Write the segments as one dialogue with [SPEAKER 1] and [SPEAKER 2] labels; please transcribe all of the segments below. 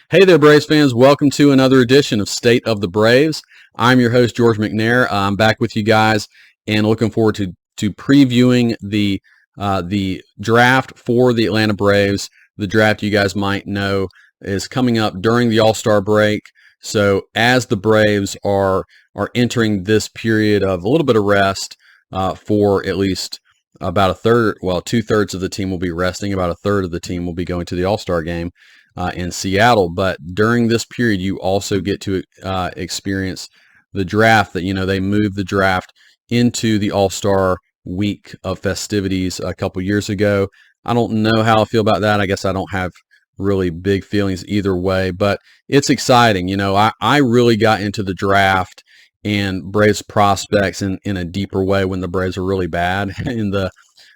[SPEAKER 1] Hey there, Braves fans. Welcome to another edition of State of the Braves. I'm your host, George McNair. I'm back with you guys and looking forward to previewing the draft for the Atlanta Braves. The draft, you guys might know, is coming up during the All-Star break. So as the Braves are entering this period of a little bit of rest for at least about a third, well, 2/3 of the team will be resting. About a third of the team will be going to the All-Star game in Seattle. But during this period, you also get to experience the draft. That they moved the draft into the All-Star week of festivities a couple years ago. I don't know how I feel about that. I guess I don't have really big feelings either way, but it's exciting. I really got into the draft and Braves prospects in a deeper way when the Braves were really bad in the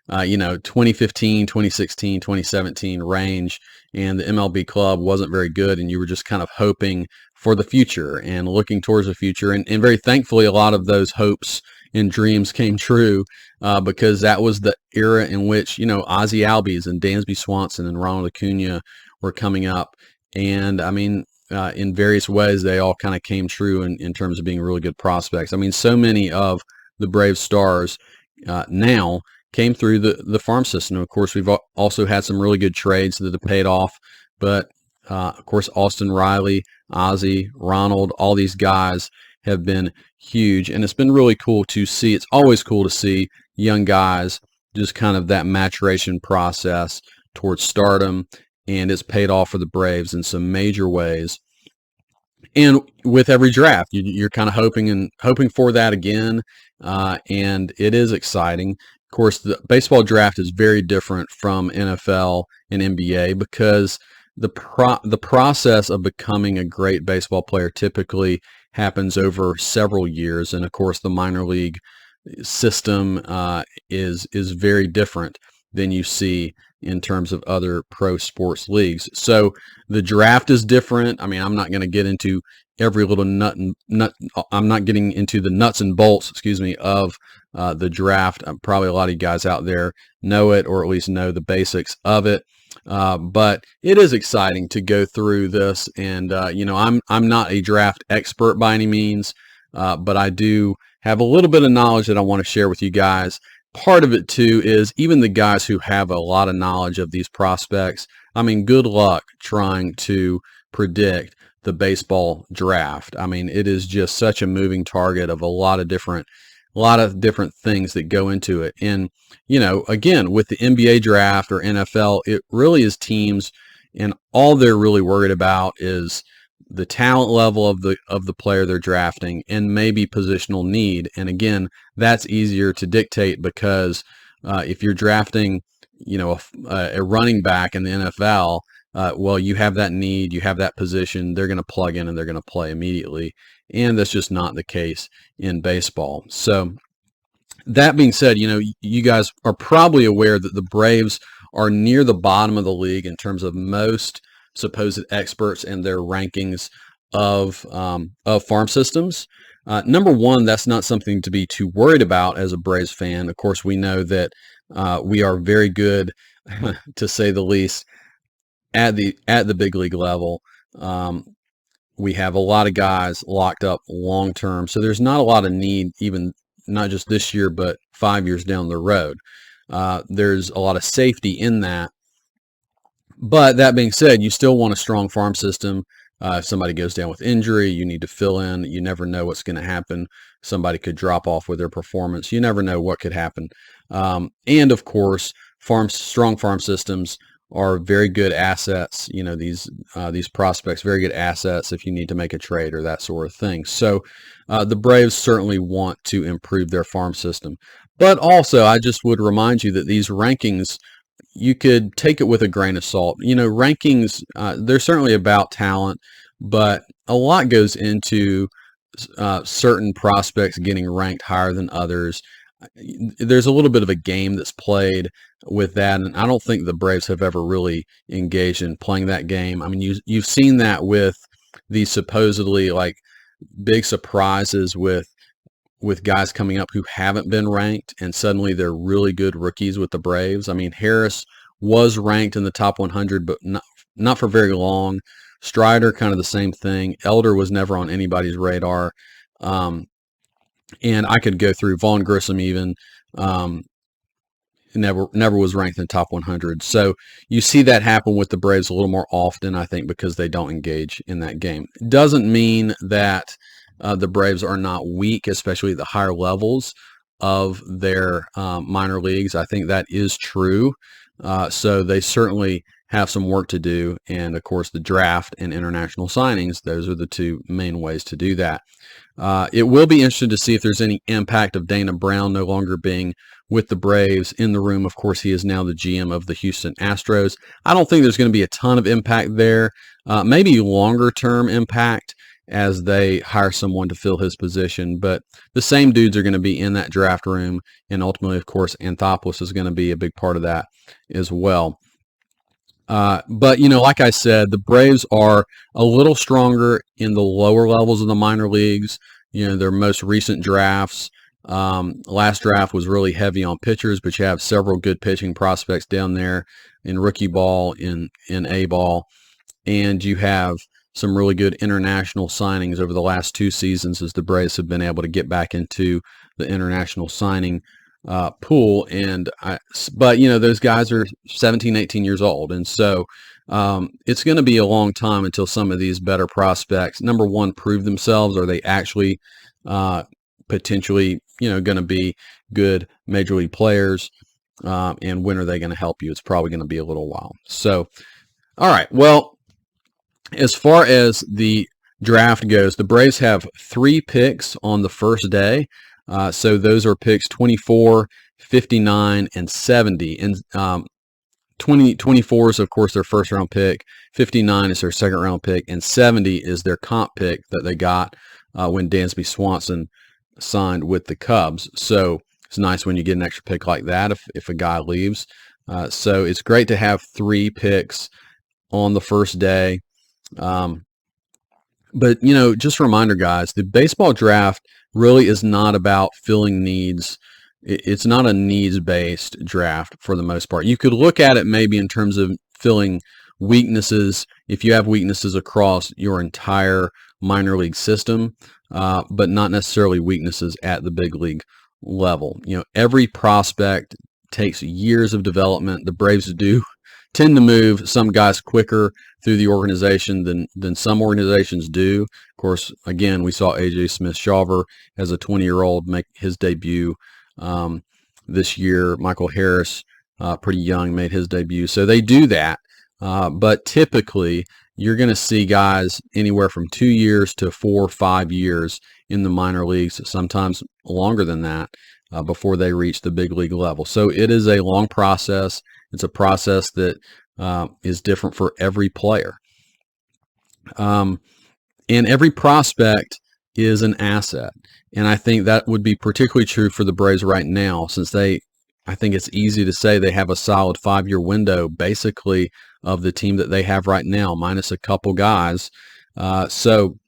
[SPEAKER 1] 2015, 2016, 2017 range, and the MLB club wasn't very good, and you were just kind of hoping for the future and looking towards the future. And very thankfully, a lot of those hopes and dreams came true because that was the era in which, Ozzie Albies and Dansby Swanson and Ronald Acuna were coming up. And I mean, in various ways, they all kind of came true in terms of being really good prospects. I mean, so many of the Braves stars now came through the farm system. Of course, we've also had some really good trades that have paid off. But, of course, Austin Riley, Ozzie, Ronald, all these guys have been huge. And it's been really cool to see. It's always cool to see young guys, just kind of that maturation process towards stardom. And it's paid off for the Braves in some major ways. And with every draft, you're kind of hoping for that again. And it is exciting. Of course, the baseball draft is very different from NFL and NBA because the process of becoming a great baseball player typically happens over several years, and of course, the minor league system is very different than you see in terms of other pro sports leagues. So the draft is different. I mean, I'm not going to get into every little nut. I'm not getting into the nuts and bolts, of the draft. Probably a lot of you guys out there know it, or at least know the basics of it. But it is exciting to go through this, and I'm not a draft expert by any means, but I do have a little bit of knowledge that I want to share with you guys. Part of it too is even the guys who have a lot of knowledge of these prospects. I mean, good luck trying to predict the baseball draft. I mean, it is just such a moving target of a lot of different things that go into it. And, again, with the NBA draft or NFL, it really is teams, and all they're really worried about is the talent level of the player they're drafting and maybe positional need. And again, that's easier to dictate because if you're drafting, a running back in the NFL, well, you have that need, you have that position, they're going to plug in and they're going to play immediately. And that's just not the case in baseball. So that being said, you guys are probably aware that the Braves are near the bottom of the league in terms of most supposed experts and their rankings of farm systems. Number one, that's not something to be too worried about as a Braves fan. Of course, we know that we are very good, to say the least, at the big league level. We have a lot of guys locked up long term, so there's not a lot of need, even not just this year, but 5 years down the road. There's a lot of safety in that. But that being said, you still want a strong farm system. If somebody goes down with injury, you need to fill in. You never know what's going to happen. Somebody could drop off with their performance. You never know what could happen. And of course, strong farm systems are very good assets. These prospects, very good assets if you need to make a trade or that sort of thing. So the Braves certainly want to improve their farm system. But also, I just would remind you that these rankings, you could take it with a grain of salt. Rankings, they're certainly about talent, but a lot goes into certain prospects getting ranked higher than others. There's a little bit of a game that's played with that, and I don't think the Braves have ever really engaged in playing that game. I mean, you've seen that with these supposedly like big surprises with guys coming up who haven't been ranked, and suddenly they're really good rookies with the Braves. I mean, Harris was ranked in the top 100, but not for very long. Strider, kind of the same thing. Elder was never on anybody's radar. And I could go through Vaughn Grissom even. Never was ranked in the top 100. So you see that happen with the Braves a little more often, I think, because they don't engage in that game. It doesn't mean that the Braves are not weak, especially at the higher levels of their minor leagues. I think that is true. So they certainly have some work to do. And of course, the draft and international signings, those are the two main ways to do that. It will be interesting to see if there's any impact of Dana Brown no longer being with the Braves in the room. Of course, he is now the GM of the Houston Astros. I don't think there's going to be a ton of impact there. Maybe longer term impact as they hire someone to fill his position. But the same dudes are going to be in that draft room. And ultimately, of course, Anthopoulos is going to be a big part of that as well. But, like I said, the Braves are a little stronger in the lower levels of the minor leagues. Their most recent drafts, last draft was really heavy on pitchers, but you have several good pitching prospects down there in rookie ball, in A ball, and you have some really good international signings over the last 2 seasons as the Braves have been able to get back into the international signing pool. But those guys are 17, 18 years old. And so it's going to be a long time until some of these better prospects, number one, prove themselves. Are they actually potentially, going to be good major league players? And when are they going to help you? It's probably going to be a little while. So, all right. Well, as far as the draft goes, the Braves have 3 picks on the first day. So those are picks 24, 59, and 70. And 24 is, of course, their first round pick. 59 is their second round pick. And 70 is their comp pick that they got when Dansby Swanson signed with the Cubs. So it's nice when you get an extra pick like that if a guy leaves. So it's great to have 3 picks on the first day. But, just a reminder, guys, the baseball draft really is not about filling needs. It's not a needs-based draft for the most part. You could look at it maybe in terms of filling weaknesses if you have weaknesses across your entire minor league system, but not necessarily weaknesses at the big league level. Every prospect takes years of development. The Braves do tend to move some guys quicker through the organization than some organizations do. Of course, again, we saw A.J. Smith-Shawver as a 20-year-old make his debut this year. Michael Harris, pretty young, made his debut. So they do that. But typically, you're going to see guys anywhere from 2 years to 4 or 5 years in the minor leagues, sometimes longer than that, before they reach the big league level. So it is a long process. It's a process that is different for every player. And every prospect is an asset. And I think that would be particularly true for the Braves right now, since I think it's easy to say they have a solid 5-year window, basically, of the team that they have right now, minus a couple guys. You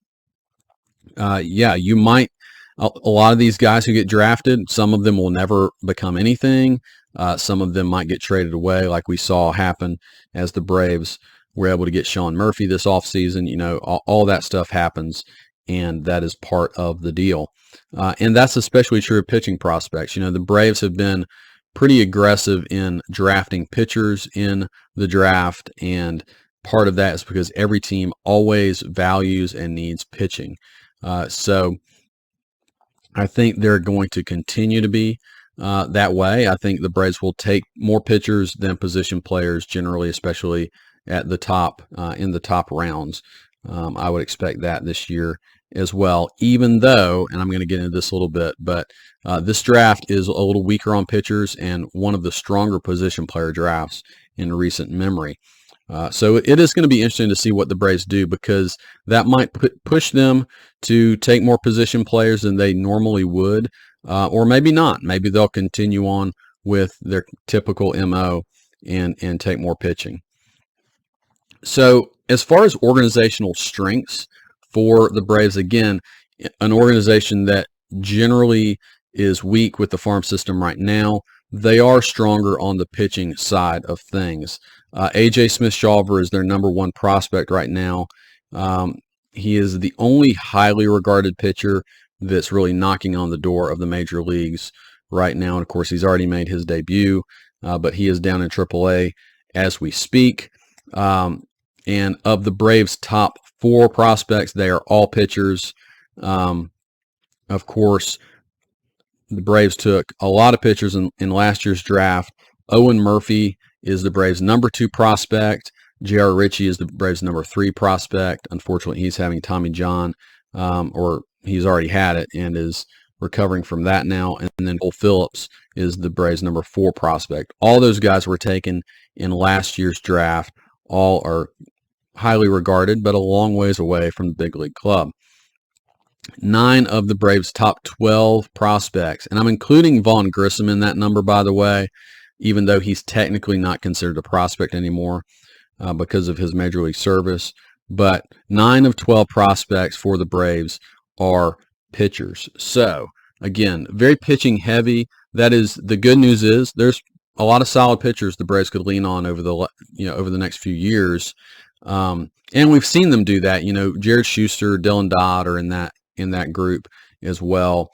[SPEAKER 1] might, a lot of these guys who get drafted, some of them will never become anything. Some of them might get traded away, like we saw happen as the Braves were able to get Sean Murphy this offseason. All that stuff happens, and that is part of the deal. And that's especially true of pitching prospects. The Braves have been pretty aggressive in drafting pitchers in the draft, and part of that is because every team always values and needs pitching. So I think they're going to continue to be that way. I think the Braves will take more pitchers than position players generally, especially at the top, in the top rounds. I would expect that this year as well, even though, and I'm going to get into this a little bit, but this draft is a little weaker on pitchers and one of the stronger position player drafts in recent memory. So it is going to be interesting to see what the Braves do, because that might push them to take more position players than they normally would, or maybe not. Maybe they'll continue on with their typical MO and take more pitching. So as far as organizational strengths for the Braves, again, an organization that generally is weak with the farm system right now, they are stronger on the pitching side of things. AJ Smith-Shawver is their number one prospect right now. He is the only highly regarded pitcher that's really knocking on the door of the major leagues right now. And of course, he's already made his debut, but he is down in AAA as we speak. And of the Braves' top 4 prospects, they are all pitchers. Of course, the Braves took a lot of pitchers in last year's draft. Owen Murphy is the Braves' number 2 prospect. J.R. Ritchie is the Braves' number 3 prospect. Unfortunately, he's having Tommy John, or he's already had it and is recovering from that now. And then Cole Phillips is the Braves' number 4 prospect. All those guys were taken in last year's draft. All are highly regarded, but a long ways away from the big league club. 9 of the Braves' top 12 prospects, and I'm including Vaughn Grissom in that number, by the way, even though he's technically not considered a prospect anymore because of his major league service. But 9 of 12 prospects for the Braves are pitchers. So again, very pitching heavy. That is, the good news is there's a lot of solid pitchers the Braves could lean on over the next few years. And we've seen them do that. Jared Schuster, Dylan Dodd are in that group as well.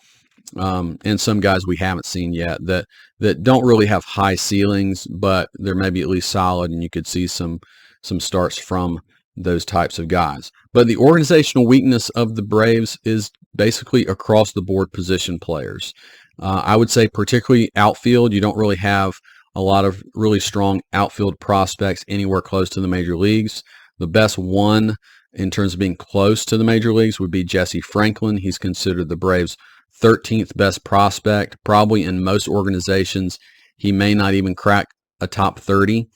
[SPEAKER 1] And some guys we haven't seen yet that don't really have high ceilings, but they're maybe at least solid, and you could see some starts from those types of guys. But the organizational weakness of the Braves is basically across the board position players. I would say particularly outfield. You don't really have a lot of really strong outfield prospects anywhere close to the major leagues. The best one in terms of being close to the major leagues would be Jesse Franklin. He's considered the Braves' 13th best prospect. Probably in most organizations, he may not even crack a top 30.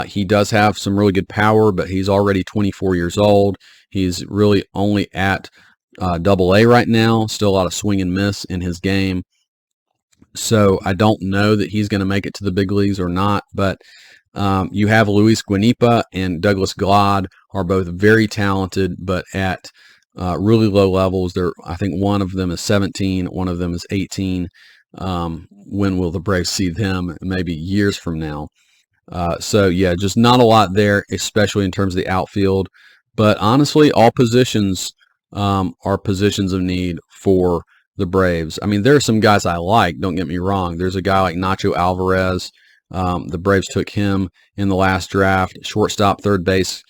[SPEAKER 1] He does have some really good power, but he's already 24 years old. He's really only at Double-A right now. Still a lot of swing and miss in his game. So I don't know that he's going to make it to the big leagues or not, but you have Luis Guanipa and Douglas Glad are both very talented, but at really low levels. I think one of them is 17, one of them is 18. When will the Braves see them? Maybe years from now. So yeah, just not a lot there, especially in terms of the outfield. But honestly, all positions are positions of need for the Braves. I mean, there are some guys I like, don't get me wrong. There's a guy like Nacho Alvarez. The Braves took him in the last draft. Shortstop, third base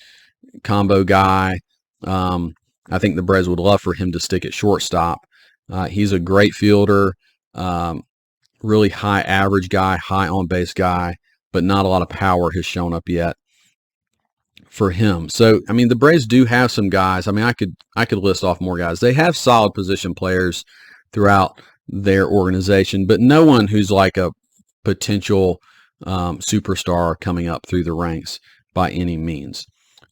[SPEAKER 1] combo guy. I think the Braves would love for him to stick at shortstop. He's a great fielder, really high average guy, high on base guy, but not a lot of power has shown up yet for him. So, I mean, the Braves do have some guys. I mean, I could list off more guys. They have solid position players throughout their organization, but no one who's like a potential superstar coming up through the ranks by any means.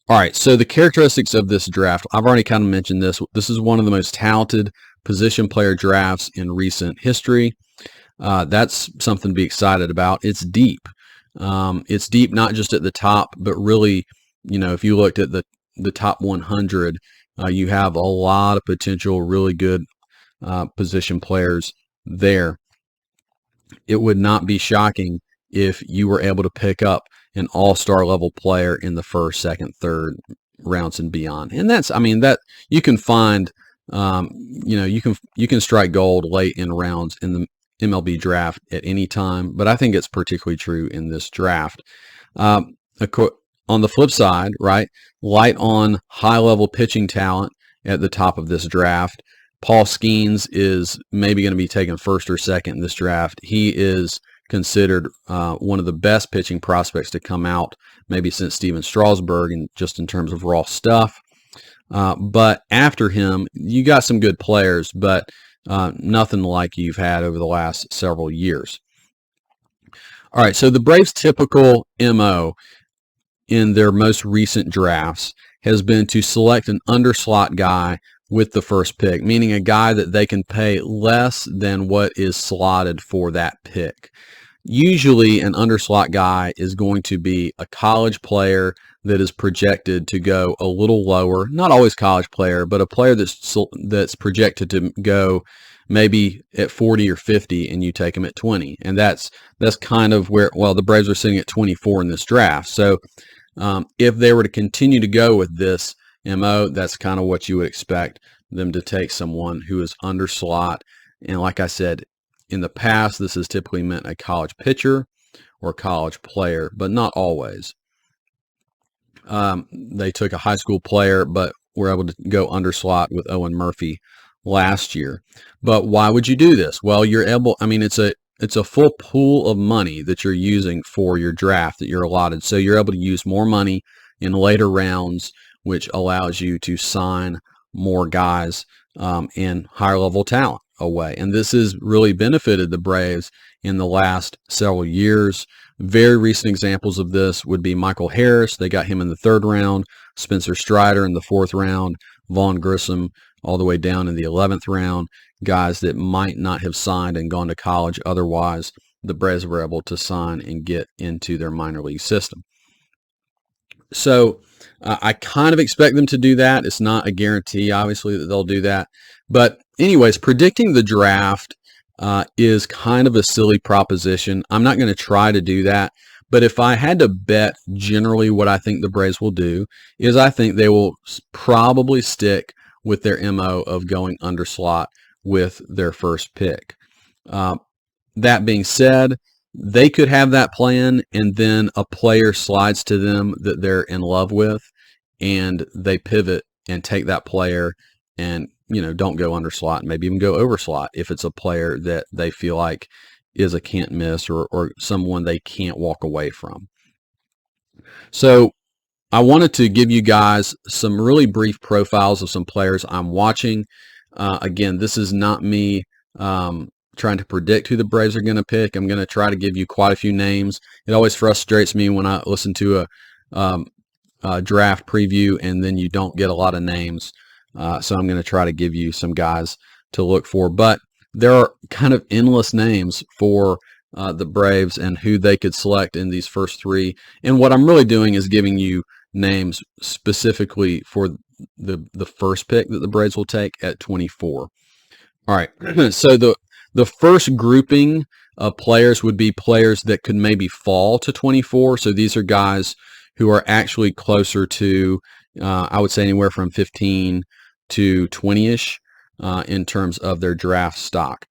[SPEAKER 1] All right, so the characteristics of this draft, I've already kind of mentioned this. This is one of the most talented position player drafts in recent history. That's something to be excited about. It's deep. It's deep not just at the top, but really, if you looked at the top 100, you have a lot of potential really good position players there. It would not be shocking if you were able to pick up an all-star level player in the first, second, third rounds and beyond. And that you can find, you can strike gold late in rounds in the MLB draft at any time, but I think it's particularly true in this draft. On the flip side, right, light on high-level pitching talent at the top of this draft. Paul Skeens is maybe going to be taken first or second in this draft. He is considered one of the best pitching prospects to come out maybe since Steven Strasburg, and just in terms of raw stuff. But after him, you got some good players, but nothing like you've had over the last several years. All right, so the Braves' typical MO in their most recent drafts has been to select an underslot guy with the first pick, meaning a guy that they can pay less than what is slotted for that pick. Usually an underslot guy is going to be a college player that is projected to go a little lower, not always college player, but a player that's projected to go maybe at 40 or 50, and you take him at 20. And that's kind of where, well, the Braves are sitting at 24 in this draft. So if they were to continue to go with this MO, that's kind of what you would expect them to take, someone who is under slot. And like I said, in the past, this has typically meant a college pitcher or college player, but not always. They took a high school player, but were able to go under slot with Owen Murphy last year. But why would you do this? Well, you're able, I mean, it's a full pool of money that you're using for your draft that you're allotted. So you're able to use more money in later rounds, which allows you to sign more guys and higher level talent away. And this has really benefited the Braves in the last several years. Very recent examples of this would be Michael Harris. They got him in the 3rd round. Spencer Strider in the 4th round. Vaughn Grissom all the way down in the 11th round. Guys that might not have signed and gone to college otherwise, the Braves were able to sign and get into their minor league system. So I kind of expect them to do that. It's not a guarantee, obviously, that they'll do that. But anyways, predicting the draft is kind of a silly proposition. I'm not going to try to do that. But if I had to bet generally what I think the Braves will do is I think they will probably stick with their MO of going under slot with their first pick. That being said, they could have that plan and then a player slides to them that they're in love with and they pivot and take that player and, don't go under slot, maybe even go over slot if it's a player that they feel like is a can't miss or someone they can't walk away from. So I wanted to give you guys some really brief profiles of some players I'm watching. Again, this is not me trying to predict who the Braves are going to pick. I'm going to try to give you quite a few names. It always frustrates me when I listen to a draft preview and then you don't get a lot of names. So I'm going to try to give you some guys to look for. But there are kind of endless names for the Braves and who they could select in these first 3. And what I'm really doing is giving you names specifically for the first pick that the Braves will take at 24. All right. So the first grouping of players would be players that could maybe fall to 24. So these are guys who are actually closer to, I would say, anywhere from 15 to 20-ish in terms of their draft stock.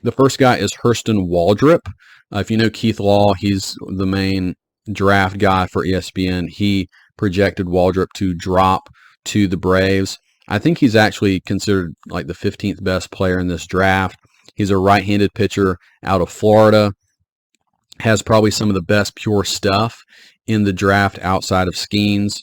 [SPEAKER 1] The first guy is Hurston Waldrop. If you know Keith Law, he's the main draft guy for ESPN. He projected Waldrop to drop to the Braves. I think he's actually considered like the 15th best player in this draft. He's a right-handed pitcher out of Florida. Has probably some of the best pure stuff in the draft outside of Skeens.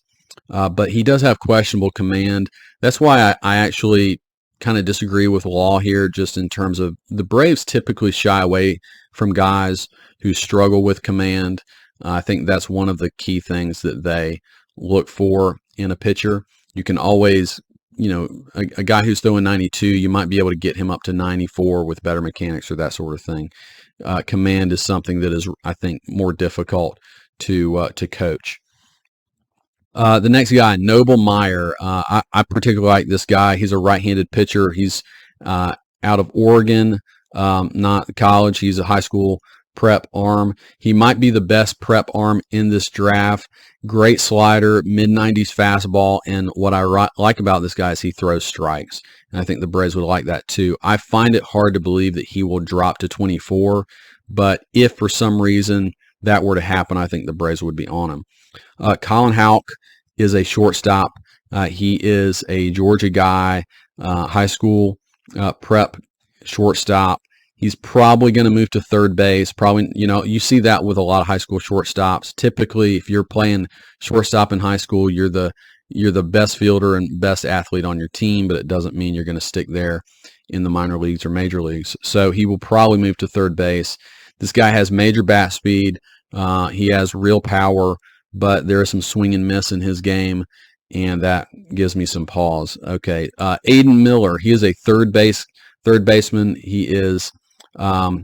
[SPEAKER 1] But he does have questionable command. That's why I actually kind of disagree with Law here, just in terms of the Braves typically shy away from guys who struggle with command. I think that's one of the key things that they look for in a pitcher. You can always, a guy who's throwing 92, you might be able to get him up to 94 with better mechanics or that sort of thing. Command is something that is, I think, more difficult to coach. The next guy, Noble Meyer. I particularly like this guy. He's a right-handed pitcher. He's out of Oregon, not college. He's a high school prep arm. He might be the best prep arm in this draft. Great slider, mid-90s fastball, and what I like about this guy is he throws strikes, and I think the Braves would like that too. I find it hard to believe that he will drop to 24, but if for some reason that were to happen, I think the Braves would be on him. Colin Houck is a shortstop. He is a Georgia guy, high school prep shortstop. He's probably going to move to third base. Probably, you see that with a lot of high school shortstops. Typically, if you're playing shortstop in high school, you're the best fielder and best athlete on your team, but it doesn't mean you're going to stick there in the minor leagues or major leagues. So he will probably move to third base. This guy has major bat speed. He has real power, but there is some swing and miss in his game, and that gives me some pause. Okay, Aiden Miller. He is a third baseman. He is out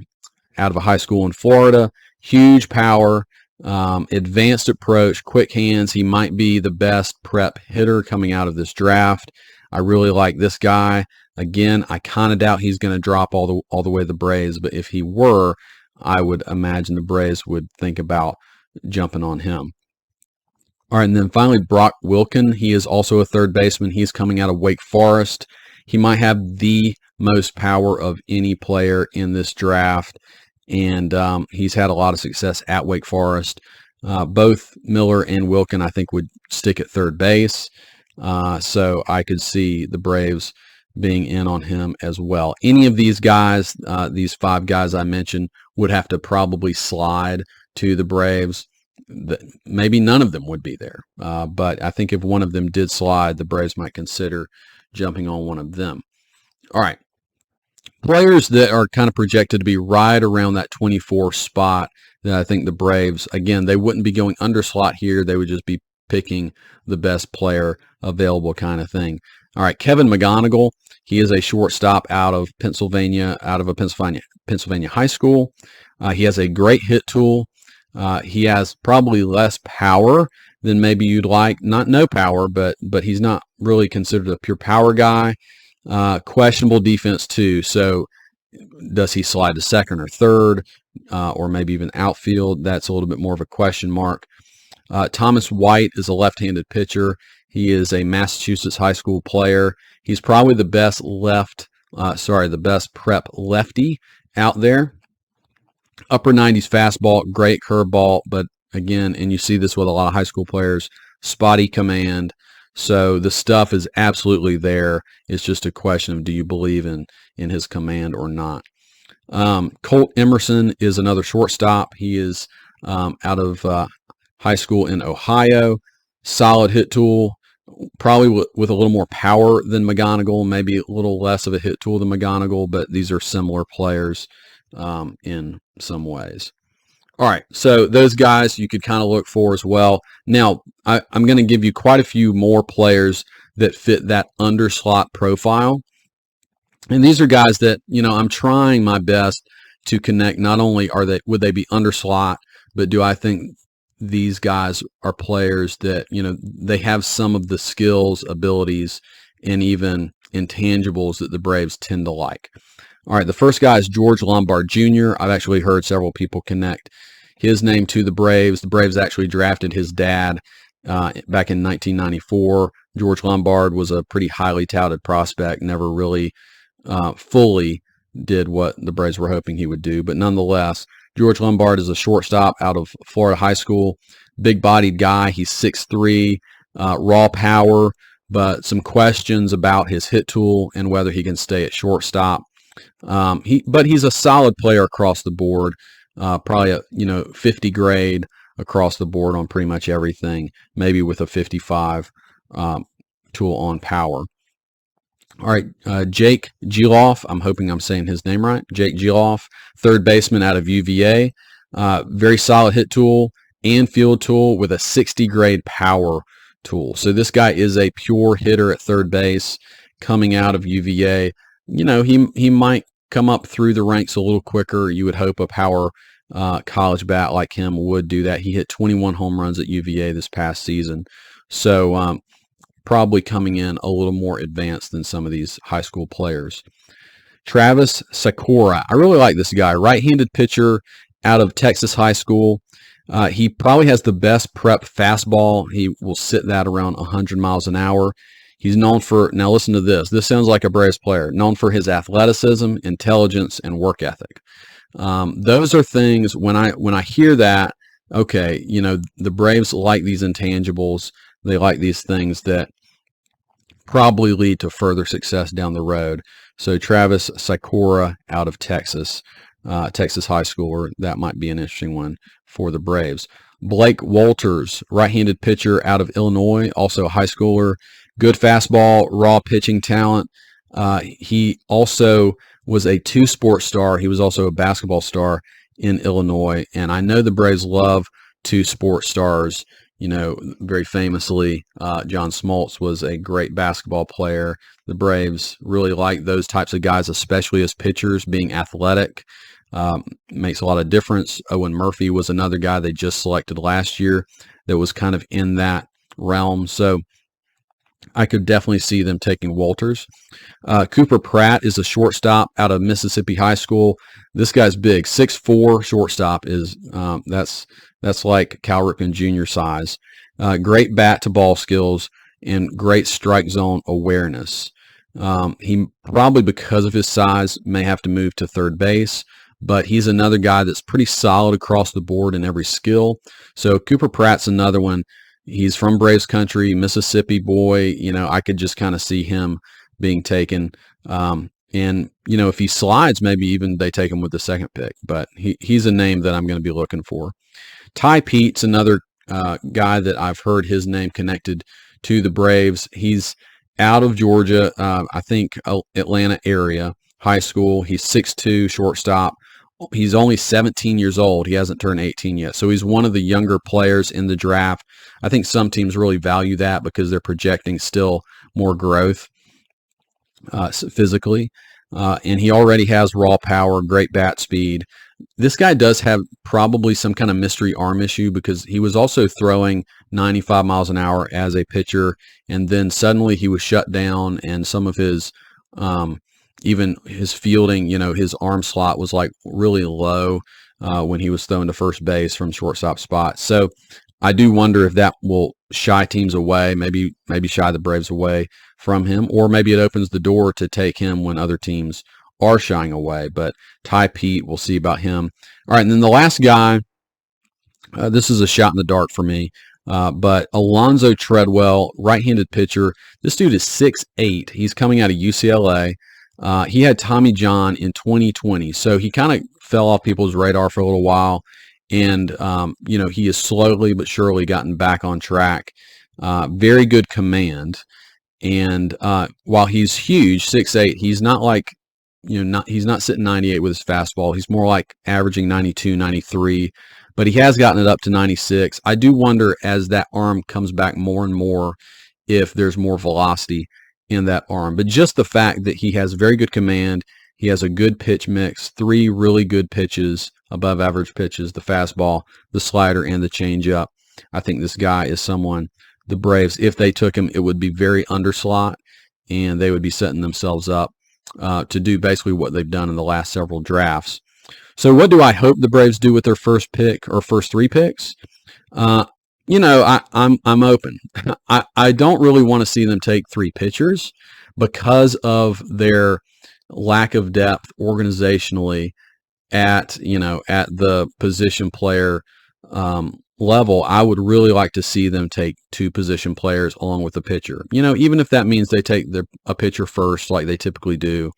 [SPEAKER 1] of a high school in Florida. Huge power, advanced approach, quick hands. He might be the best prep hitter coming out of this draft. I really like this guy. Again, I kind of doubt he's going to drop all the way to the Braves, but if he were, I would imagine the Braves would think about jumping on him. All right, and then finally, Brock Wilken. He is also a third baseman. He's coming out of Wake Forest. He might have the most power of any player in this draft, and he's had a lot of success at Wake Forest. Both Miller and Wilken, I think, would stick at third base, so I could see the Braves being in on him as well. Any of these guys, these 5 guys I mentioned, would have to probably slide to the Braves. Maybe none of them would be there, but I think if one of them did slide, the Braves might consider jumping on one of them. All right, players that are kind of projected to be right around that 24 spot that I think the Braves, again, they wouldn't be going underslot here. They would just be picking the best player available kind of thing. All right, Kevin McGonigal. He is a shortstop out of Pennsylvania, Pennsylvania high school. He has a great hit tool. He has probably less power than maybe you'd like. Not no power, but he's not really considered a pure power guy. Questionable defense too. So does he slide to second or third, or maybe even outfield? That's a little bit more of a question mark. Thomas White is a left-handed pitcher. He is a Massachusetts high school player. He's probably the best the best prep lefty out there. Upper 90s fastball, great curveball, but again, and you see this with a lot of high school players, spotty command. So the stuff is absolutely there. It's just a question of, do you believe in his command or not? Colt Emerson is another shortstop. He is out of high school in Ohio. Solid hit tool, probably with a little more power than McGonigal, maybe a little less of a hit tool than McGonigal, but these are similar players in some ways. All right, so those guys you could kind of look for as well. Now, I'm going to give you quite a few more players that fit that underslot profile. And these are guys that, I'm trying my best to connect. Not only would they be underslot, but do I think these guys are players that, they have some of the skills, abilities, and even intangibles that the Braves tend to like. All right, the first guy is George Lombard Jr. I've actually heard several people connect his name to the Braves. The Braves actually drafted his dad back in 1994. George Lombard was a pretty highly touted prospect, never really fully did what the Braves were hoping he would do. But nonetheless, George Lombard is a shortstop out of Florida High School. Big-bodied guy. He's 6'3", raw power, but some questions about his hit tool and whether he can stay at shortstop. But he's a solid player across the board, probably a 50 grade across the board on pretty much everything, maybe with a 55 tool on power. All right, Jake Geloff, I'm hoping I'm saying his name right. Jake Geloff, third baseman out of UVA, very solid hit tool and field tool with a 60 grade power tool. So this guy is a pure hitter at third base coming out of UVA. He might come up through the ranks a little quicker. You would hope a power college bat like him would do that. He hit 21 home runs at UVA this past season. So probably coming in a little more advanced than some of these high school players. Travis Sakura. I really like this guy. Right-handed pitcher out of Texas High School. He probably has the best prep fastball. He will sit that around 100 miles an hour. He's known for, now listen to this. This sounds like a Braves player. Known for his athleticism, intelligence, and work ethic. Those are things, when I hear that, okay, the Braves like these intangibles. They like these things that probably lead to further success down the road. So Travis Sakura out of Texas, Texas high schooler, that might be an interesting one for the Braves. Blake Walters, right-handed pitcher out of Illinois, also a high schooler. Good fastball, raw pitching talent. He also was a two-sport star. He was also a basketball star in Illinois. And I know the Braves love two-sport stars. Very famously, John Smoltz was a great basketball player. The Braves really like those types of guys, especially as pitchers. Being athletic makes a lot of difference. Owen Murphy was another guy they just selected last year that was kind of in that realm. So I could definitely see them taking Walters. Cooper Pratt is a shortstop out of Mississippi High School. This guy's big, 6'4" shortstop is that's like Cal Ripken Jr. size. Great bat to ball skills and great strike zone awareness. He probably, because of his size, may have to move to third base, but he's another guy that's pretty solid across the board in every skill. So Cooper Pratt's another one. He's from Braves country, Mississippi boy. I could just kind of see him being taken. And, if he slides, maybe even they take him with the second pick. But he's a name that I'm going to be looking for. Ty Pete's another guy that I've heard his name connected to the Braves. He's out of Georgia, I think Atlanta area, high school. He's 6'2", shortstop. He's only 17 years old. He hasn't turned 18 yet. So he's one of the younger players in the draft. I think some teams really value that because they're projecting still more growth physically. And he already has raw power, great bat speed. This guy does have probably some kind of mystery arm issue because he was also throwing 95 miles an hour as a pitcher, and then suddenly he was shut down, and some of his even his fielding, his arm slot was like really low when he was thrown to first base from shortstop spot. So I do wonder if that will shy teams away, maybe shy the Braves away from him, or maybe it opens the door to take him when other teams are shying away. But Ty Pete, we'll see about him. All right, and then the last guy, this is a shot in the dark for me, but Alonzo Treadwell, right-handed pitcher. This dude is 6'8". He's coming out of UCLA. He had Tommy John in 2020, so he kind of fell off people's radar for a little while. And, he has slowly but surely gotten back on track. Very good command. And while he's huge, 6'8", he's not like, he's not sitting 98 with his fastball. He's more like averaging 92, 93. But he has gotten it up to 96. I do wonder, as that arm comes back more and more, if there's more velocity in that arm. But just the fact that he has very good command, he has a good pitch mix, 3 really good pitches, above average pitches, the fastball, the slider, and the changeup. I think this guy is someone the Braves, if they took him, it would be very underslot, and they would be setting themselves up to do basically what they've done in the last several drafts. So what do I hope the Braves do with their first pick or first 3 picks? I'm open. I don't really want to see them take 3 pitchers because of their lack of depth organizationally at the position player level. I would really like to see them take 2 position players along with the pitcher. Even if that means they take a pitcher first, like they typically do,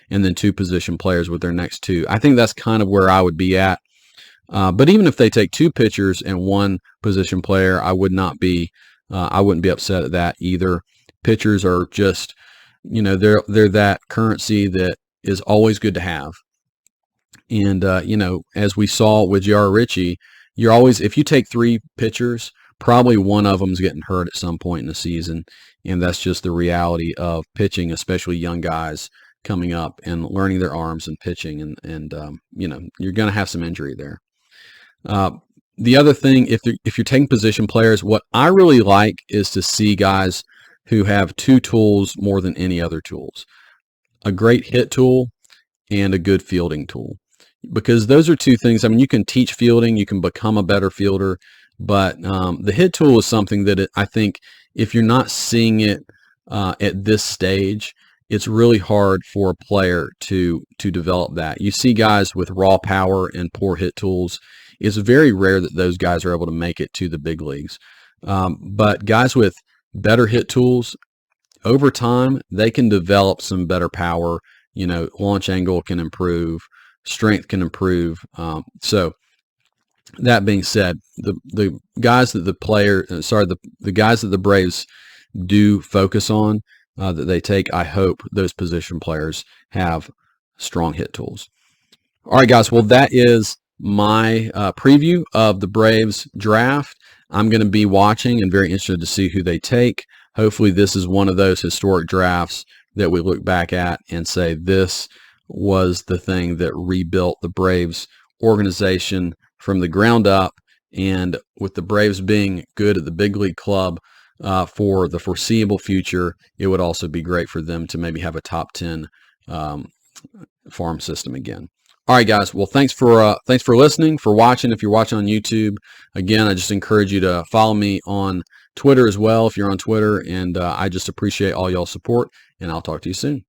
[SPEAKER 1] and then 2 position players with their next 2. I think that's kind of where I would be at. But even if they take 2 pitchers and 1 position player, I wouldn't be upset at that either. Pitchers are just, they're that currency that is always good to have. And, as we saw with J.R. Ritchie, if you take 3 pitchers, probably one of them is getting hurt at some point in the season. And that's just the reality of pitching, especially young guys coming up and learning their arms and pitching. And you're going to have some injury there. The other thing, if you're taking position players, what I really like is to see guys who have 2 tools more than any other tools. A great hit tool and a good fielding tool. Because those are 2 things. I mean, you can teach fielding, you can become a better fielder, but the hit tool is something that I think if you're not seeing it at this stage, it's really hard for a player to develop that. You see guys with raw power and poor hit tools. It's very rare that those guys are able to make it to the big leagues. But guys with better hit tools, over time, they can develop some better power. Launch angle can improve. Strength can improve. So that being said, the guys that the guys that the Braves do focus on that they take, I hope those position players have strong hit tools. All right, guys. Well, that is my preview of the Braves draft. I'm going to be watching and very interested to see who they take. Hopefully this is one of those historic drafts that we look back at and say this was the thing that rebuilt the Braves organization from the ground up. And with the Braves being good at the big league club for the foreseeable future, it would also be great for them to maybe have a top 10 farm system again. All right, guys. Well, thanks for listening, for watching. If you're watching on YouTube, again, I just encourage you to follow me on Twitter as well if you're on Twitter. And I just appreciate all y'all's support, and I'll talk to you soon.